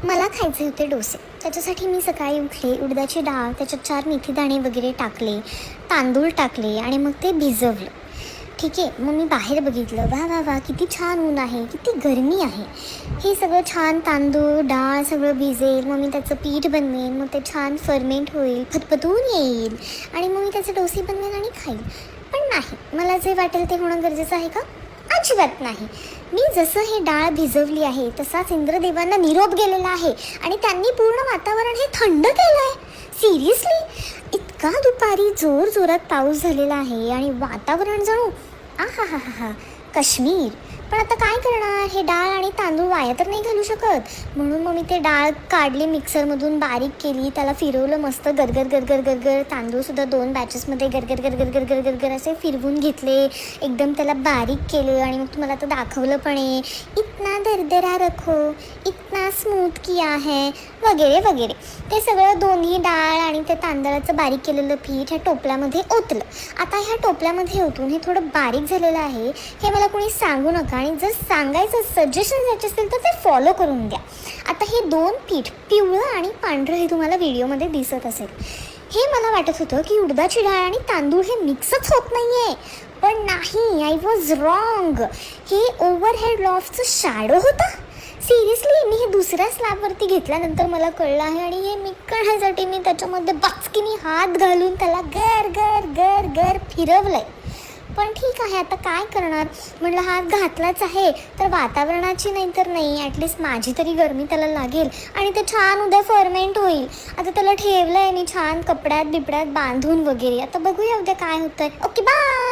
मला खायचे होते डोसे. त्याच्यासाठी मी सकाळी उठले, उडदाची डाळ, त्याच्यात 4 मेथीदाणे वगैरे टाकले, तांदूळ टाकले आणि मग ते भिजवलं. ठीक आहे. मग मी बाहेर बघितलं, वा वा वा किती छान ऊन आहे, किती गरमी आहे. हे सगळं छान तांदूळ डाळ सगळं भिजेल, मग मी त्याचं पीठ बनवेन, मग ते छान फर्मेंट होईल, फतफतून येईल आणि मग मी त्याचे डोसे बनवेन आणि खाईल. पण नाही, मला जे वाटेल ते होणं गरजेचं आहे का? अजिबात नाही. मी जसं हे डाळ भिजवली आहे तसाच इंद्रदेवांना निरोप गेलेला आहे आणि त्यांनी पूर्ण वातावरण हे थंड केलं आहे. सिरियसली, इतका दुपारी जोरात पाऊस झालेला आहे आणि वातावरण जणू आहा हा हा हा काश्मीर. पण आता काय करणार, हे डाळ आणि तांदूळ वाया तर नाही घालू शकत. म्हणून मग मी ते डाळ काढली, मिक्सरमधून बारीक केली, त्याला फिरवलं मस्त गरगर गरगर गरगर. तांदूळसुद्धा 2 बॅचेसमध्ये गरगर गरगर गरगर गरगर असे फिरवून घेतले, एकदम त्याला बारीक केलं आणि मग तुम्हाला आता दाखवलं पण आहे. इतना दरदरा रखो, इतना स्मूथ किया है वगैरे वगैरे. ते सगळं दोन्ही डाळ आणि ते तांदळाचं बारीक केलेलं पीठ ह्या टोपल्यामध्ये ओतलं. आता ह्या टोपल्यामध्ये ओतून हे थोडं बारीक झालेलं आहे हे मला कोणी सांगू नका आणि जर सांगायचं सजेशन द्यायचे असेल तर ते फॉलो करून द्या. आता हे 2 पीठ, पिवळं आणि पांढरं, हे तुम्हाला व्हिडिओमध्ये दिसत असेल. हे मला वाटत होतं की उडदाची डाळ आणि तांदूळ हे मिक्सच होत नाही आहे, पण नाही, आय वॉज रॉंग. हे ओव्हरहेड लॉफ्टचं शॅडो होतं. सिरियसली, मी हे दुसऱ्या स्लॅबवरती घेतल्यानंतर मला कळलं आहे आणि हे मिक्स करण्यासाठी मी त्याच्यामध्ये बचकीने हात घालून त्याला गर गर गर गर फिरवलं आहे. पण ठीक आहे, आता काय करणार, म्हटलं हात घातलाच आहे तर वातावरणाची नाही तर नाही, ॲटलिस्ट माझी तरी गरमी त्याला लागेल आणि ते छान उद्या फर्मेंट होईल. आता त्याला ठेवलं आहे मी छान कपड्यात बिपड्यात बांधून वगैरे. आता बघूया उद्या काय होतं आहे. Okay, bye.